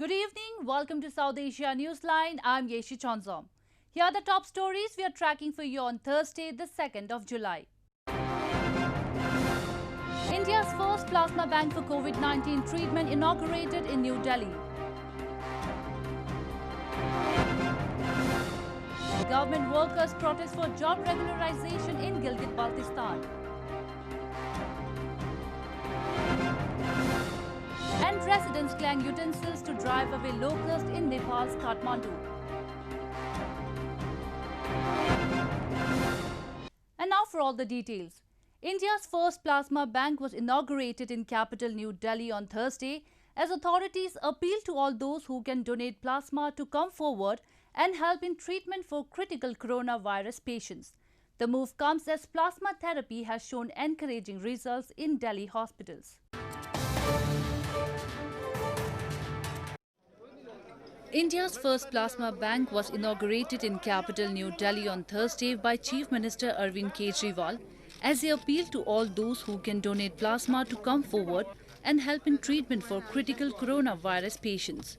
Good evening. Welcome to South Asia Newsline. I'm Yeshi Chonzom. Here are the top stories we are tracking for you on Thursday, the 2nd of July. India's first plasma bank for COVID-19 treatment inaugurated in New Delhi. Government workers protest for job regularization in Gilgit Baltistan. And residents clang utensils to drive away locusts in Nepal's Kathmandu. And now for all the details. India's first plasma bank was inaugurated in capital New Delhi on Thursday as authorities appeal to all those who can donate plasma to come forward and help in treatment for critical coronavirus patients. The move comes as plasma therapy has shown encouraging results in Delhi hospitals. India's first plasma bank was inaugurated in capital New Delhi on Thursday by Chief Minister Arvind Kejriwal as he appealed to all those who can donate plasma to come forward and help in treatment for critical coronavirus patients.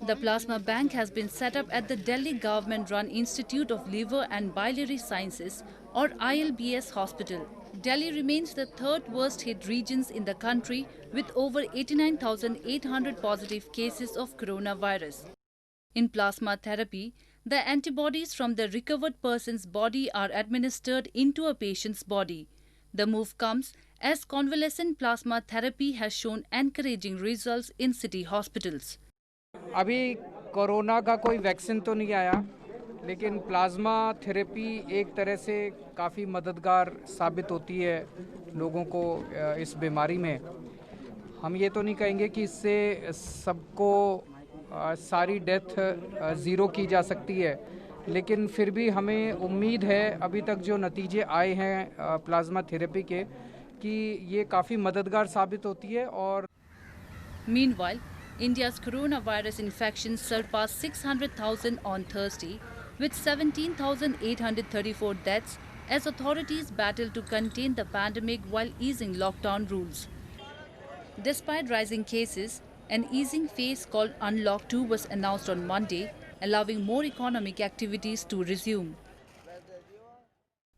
The plasma bank has been set up at the Delhi government-run Institute of Liver and Biliary Sciences or ILBS hospital. Delhi remains the third worst hit region in the country with over 89,800 positive cases of coronavirus. In plasma therapy, the antibodies from the recovered person's body are administered into a patient's body. The move comes as convalescent plasma therapy has shown encouraging results in city hospitals. अभी corona का कोई vaccine तो नहीं आया, लेकिन plasma therapy एक तरह से काफ़ी मददगार साबित होती है लोगों को इस बीमारी में। हम ये तो नहीं कहेंगे कि इससे सबको सारी डेथ ज़ीरो की जा सकती है, लेकिन फिर भी हमें उम्मीद है अभी तक जो नतीजे आए हैं प्लाज्मा थेरेपी के कि ये काफ़ी मददगार साबित होती है। और Meanwhile, India's coronavirus infections surpassed 600,000 on Thursday, with 17,834 deaths as authorities battle to contain the pandemic while easing lockdown rules. Despite rising cases, an easing phase called Unlock 2 was announced on Monday, allowing more economic activities to resume.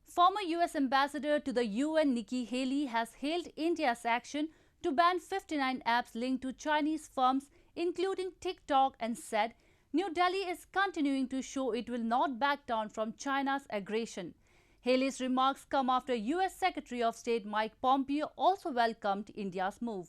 Former US Ambassador to the UN Nikki Haley has hailed India's action to ban 59 apps linked to Chinese firms, including TikTok, and said New Delhi is continuing to show it will not back down from China's aggression. Haley's remarks come after US Secretary of State Mike Pompeo also welcomed India's move.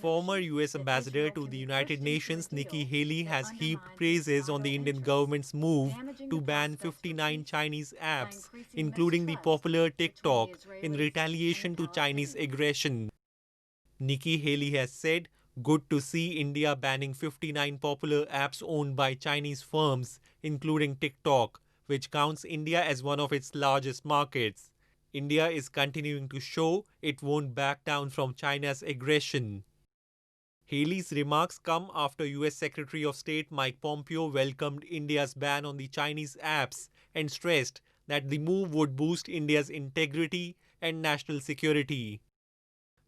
Former US Ambassador to the United Nations Nikki Haley has heaped praises on the Indian government's move to ban 59 Chinese apps, including the popular TikTok, in retaliation to Chinese aggression. Nikki Haley has said, "Good to see India banning 59 popular apps owned by Chinese firms, including TikTok, which counts India as one of its largest markets. India is continuing to show it won't back down from China's aggression." Haley's remarks come after US Secretary of State Mike Pompeo welcomed India's ban on the Chinese apps and stressed that the move would boost India's integrity and national security.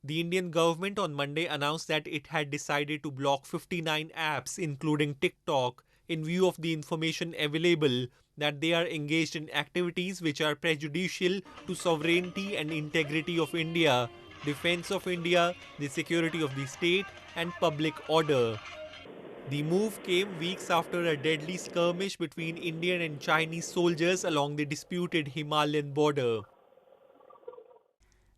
The Indian government on Monday announced that it had decided to block 59 apps, including TikTok, in view of the information available that they are engaged in activities which are prejudicial to sovereignty and integrity of India, defense of India, the security of the state, and public order. The move came weeks after a deadly skirmish between Indian and Chinese soldiers along the disputed Himalayan border.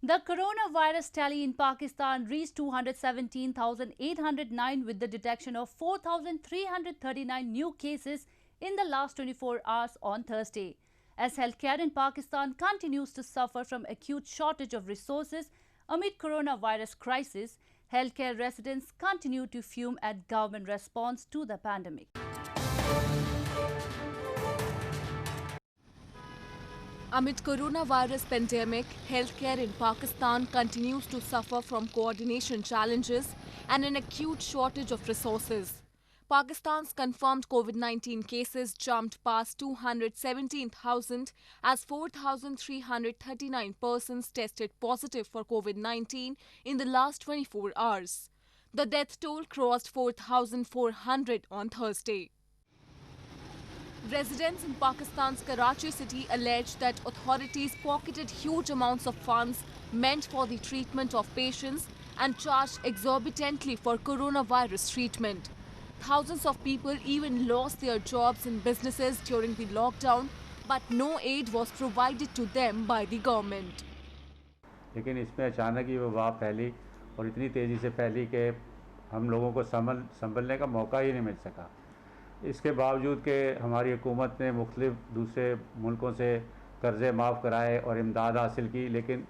The coronavirus tally in Pakistan reached 217,809 with the detection of 4,339 new cases in the last 24 hours on Thursday. As healthcare in Pakistan continues to suffer from acute shortage of resources amid coronavirus crisis, healthcare residents continue to fume at government response to the pandemic. Amid coronavirus pandemic, healthcare in Pakistan continues to suffer from coordination challenges and an acute shortage of resources. Pakistan's confirmed COVID-19 cases jumped past 217,000 as 4,339 persons tested positive for COVID-19 in the last 24 hours. The death toll crossed 4,400 on Thursday. Residents in Pakistan's Karachi city alleged that authorities pocketed huge amounts of funds meant for the treatment of patients and charged exorbitantly for coronavirus treatment. Thousands of people even lost their jobs in businesses during the lockdown, but no aid was provided to them by the government. लेकिन इसमें अचानक ही वबा फैली और इतनी तेज़ी से फैली कि हम लोगों को संभलने का मौका ही नहीं मिल सका। इसके बावजूद कि हमारी हुकूमत ने मुख्तलिफ दूसरे मुल्कों से कर्ज़े माफ़ कराए और इमदाद हासिल की, लेकिन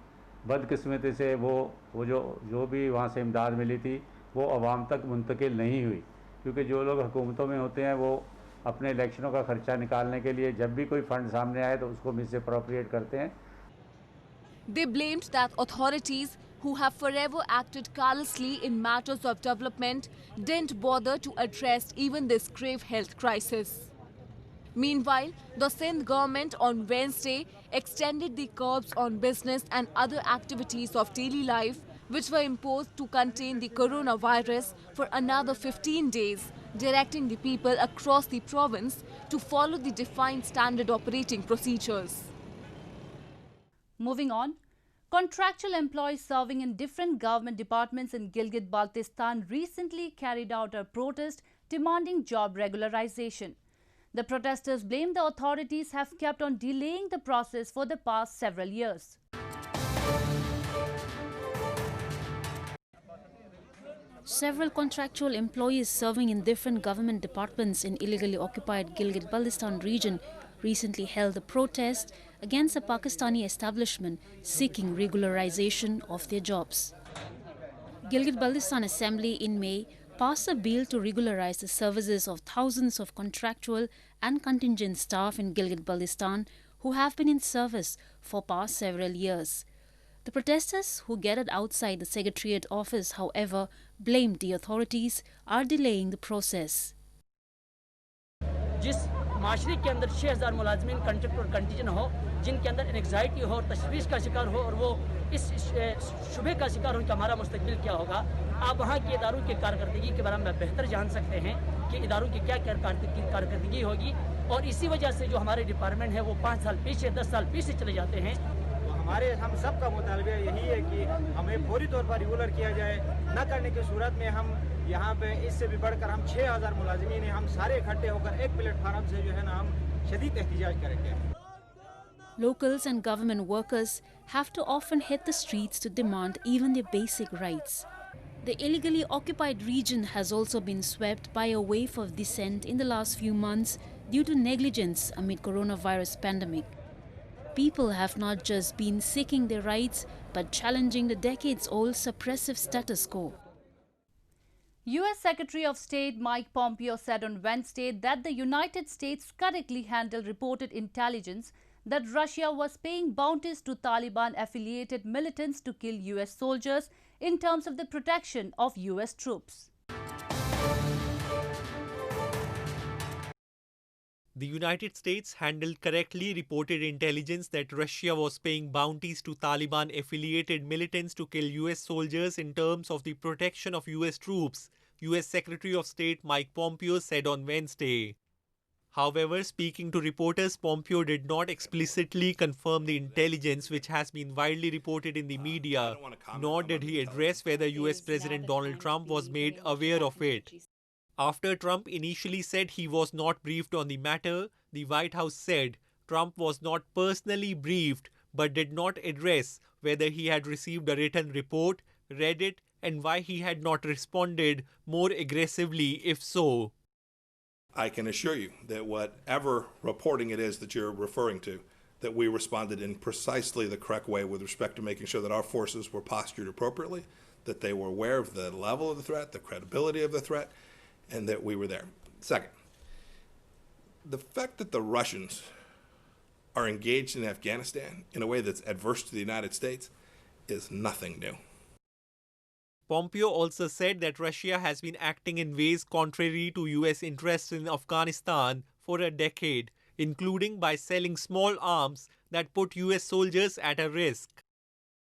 बदकिस्मती से वो जो भी वहाँ से इमदाद मिली थी वो आवाम तक मुंतकिल नहीं हुई, क्योंकि जो लोग हुकूमतों में होते हैं वो अपने इलेक्शनों का खर्चा निकालने के लिए जब भी कोई फंड सामने आए तो उसको मिसअप्रोप्रिएट करते हैं। They blamed that authorities, who have forever acted callously in matters of development, didn't bother to address even this grave health crisis. Meanwhile, the Sindh government on Wednesday extended the curbs on business and other activities of daily life, which were imposed to contain the coronavirus for another 15 days, directing the people across the province to follow the defined standard operating procedures. Moving on, contractual employees serving in different government departments in Gilgit Baltistan recently carried out a protest demanding job regularization. The protesters blame the authorities have kept on delaying the process for the past several years. Several contractual employees serving in different government departments in illegally occupied Gilgit Baltistan region recently held a protest against a Pakistani establishment seeking regularization of their jobs. Gilgit Baltistan Assembly in May passed a bill to regularize the services of thousands of contractual and contingent staff in Gilgit Baltistan who have been in service for past several years. The protesters who gathered outside the Secretariat office, however, blamed the authorities are delaying the process. माशरे के अंदर 6000 मुलाजमीन contract और contingent हो, जिनके अंदर anxiety हो और तशवीश का शिकार हो और वो इस शुबे का शिकार हो कि हमारा मुस्तकबिल क्या होगा। आप वहाँ के इदारों की कारकर्दगी के बारे में बेहतर जान सकते हैं कि इदारों की क्या कारकर्दगी होगी, और इसी वजह से जो हमारे डिपार्टमेंट है वो 5 साल पीछे 10 साल पीछे चले जाते हैं। हम सब का मुतालबा यही है कि हमें फौरी तौर पर रेगुलर किया जाए। न करने की सूरत में हम यहाँ पे इससे भी बढ़कर हम 6000 मुलाजिमीन हैं, हम सारे इकट्ठे होकर एक प्लेटफार्म से जो है ना हम शदीद एहतिजाज करेंगे। Locals and government workers have to often hit the streets to demand even their basic rights. The illegally occupied region has also been swept by a wave of dissent in the last few months due to negligence amid coronavirus pandemic. People have not just been seeking their rights, but challenging the decades-old suppressive status quo. U.S. Secretary of State Mike Pompeo said on Wednesday that the United States correctly handled reported intelligence that Russia was paying bounties to Taliban-affiliated militants to kill U.S. soldiers in terms of the protection of U.S. troops. The United States handled correctly reported intelligence that Russia was paying bounties to Taliban-affiliated militants to kill U.S. soldiers in terms of the protection of U.S. troops, U.S. Secretary of State Mike Pompeo said on Wednesday. However, speaking to reporters, Pompeo did not explicitly confirm the intelligence which has been widely reported in the media, nor did he address whether U.S. President Donald Trump was made aware of it. After Trump initially said he was not briefed on the matter, the White House said Trump was not personally briefed but did not address whether he had received a written report, read it, and why he had not responded more aggressively if so. I can assure you that whatever reporting it is that you're referring to, that we responded in precisely the correct way with respect to making sure that our forces were postured appropriately, that they were aware of the level of the threat, the credibility of the threat, and that we were there. Second, the fact that the Russians are engaged in Afghanistan in a way that's adverse to the United States is nothing new. Pompeo also said that Russia has been acting in ways contrary to US interests in Afghanistan for a decade, including by selling small arms that put US soldiers at a risk.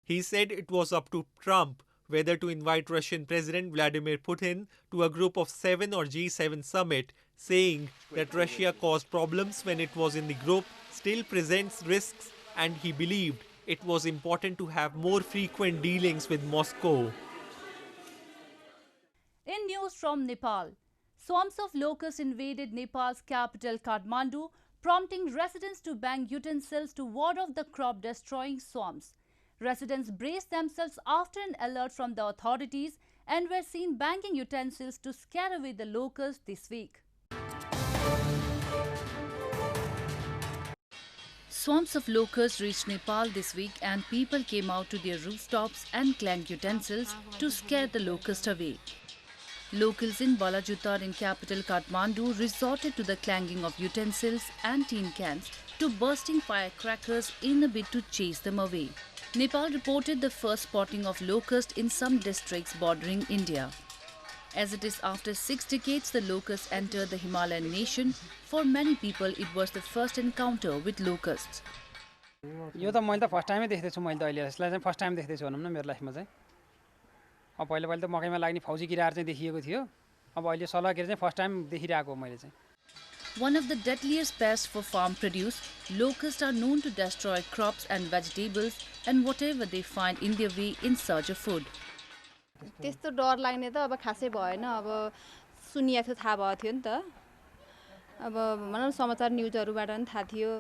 He said it was up to Trump whether to invite Russian President Vladimir Putin to a Group of 7 or G7 summit, saying that Russia caused problems when it was in the group, still presents risks, and he believed it was important to have more frequent dealings with Moscow. In news from Nepal, swarms of locusts invaded Nepal's capital Kathmandu, prompting residents to bang utensils to ward off the crop-destroying swarms. Residents braced themselves after an alert from the authorities and were seen banging utensils to scare away the locusts this week. Swarms of locusts reached Nepal this week and people came out to their rooftops and clanged utensils to scare the locusts away. Locals in Balajutar in capital Kathmandu resorted to the clanging of utensils and tin cans to bursting firecrackers in a bid to chase them away. Nepal reported the first spotting of locusts in some districts bordering India. As it is after 6 decades the locusts entered the Himalayan nation, for many people it was the first encounter with locusts. यो त मैले त first टाइमै देख्दैछु मैले त अहिले यसलाई चाहिँ first time देख्दैछु भनौँ न मेरो लाइफमा चाहिँ अब पहिले त मकैमा लाग्ने फौजी किराहरू चाहिँ देखिएको थियो अब अहिले सलाहगिरी चाहिँ फर्स्ट टाइम देखिरहेको मैले चाहिँ One of the deadliest pests for farm produce, locusts are known to destroy crops and vegetables and whatever they find in their way in search of food. त्यस्तो डर लाग्ने त अब खासै भएन अब सुनिया थियो थाहा भयो थियो नि त अब भनौँ समाचार न्युजहरुबाट पनि थाहा थियो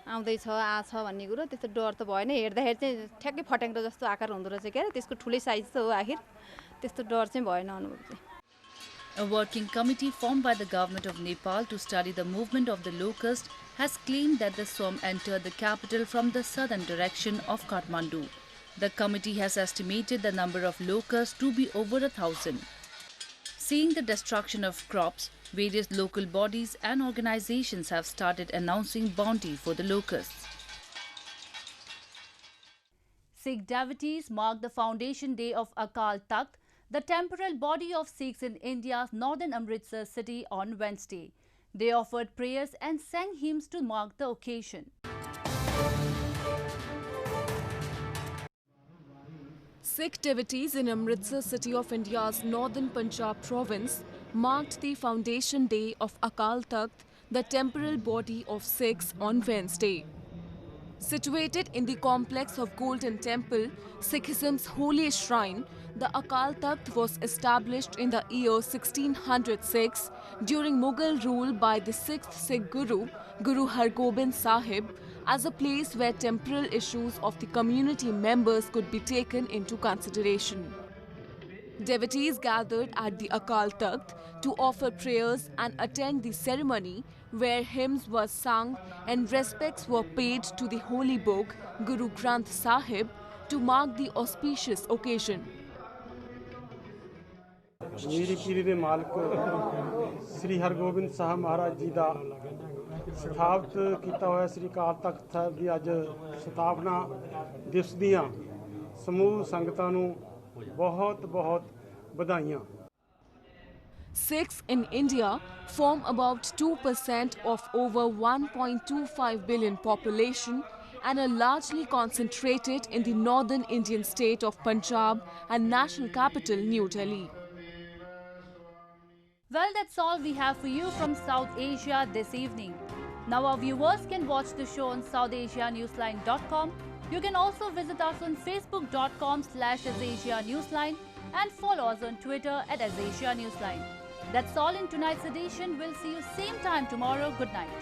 आउँदै छ आछ भन्ने कुरो त्यस्तो डर त भएन हेर्दाखेरि चाहिँ ठ्याक्कै फट्याङ्ग्रो जस्तो आकार हुँदो रहेछ के त्यसको ठुलै साइज त हो आखिर त्यस्तो डर चाहिँ भएन अनुभव चाहिँ A working committee formed by the government of Nepal to study the movement of the locust has claimed that the swarm entered the capital from the southern direction of Kathmandu. The committee has estimated the number of locusts to be over 1,000. Seeing the destruction of crops, various local bodies and organizations have started announcing bounty for the locusts. Sikh devotees marked the foundation day of Akal Takht, the temporal body of Sikhs in India's northern Amritsar city on Wednesday. They offered prayers and sang hymns to mark the occasion. Sikh devotees in Amritsar city of India's northern Punjab province marked the foundation day of Akal Takht, the temporal body of Sikhs, on Wednesday. Situated in the complex of Golden Temple, Sikhism's holiest shrine, the Akal Takht was established in the year 1606 during Mughal rule by the 6th Sikh Guru, Guru Har Gobind Sahib, as a place where temporal issues of the community members could be taken into consideration. Devotees gathered at the Akal Takht to offer prayers and attend the ceremony where hymns were sung and respects were paid to the holy book Guru Granth Sahib to mark the auspicious occasion. मेरी पीरी दे मालिक श्री हरगोबिंद साहब महाराज जी दा स्थापित किया हुआ श्री अकाल तख्त साहब दी अज स्थापना दिवस दियां समूह संगतां नूं बहुत बहुत बधाइयां. Sikhs in India form about 2% of over 1.25 billion population and are largely concentrated in the northern Indian state of Punjab and national capital New Delhi. Well, that's all we have for you from South Asia this evening. Now our viewers can watch the show on SouthAsiaNewsline.com. You can also visit us on Facebook.com/AsAsiaNewsline and follow us on Twitter @AsAsiaNewsline. That's all in tonight's edition. We'll see you same time tomorrow. Good night.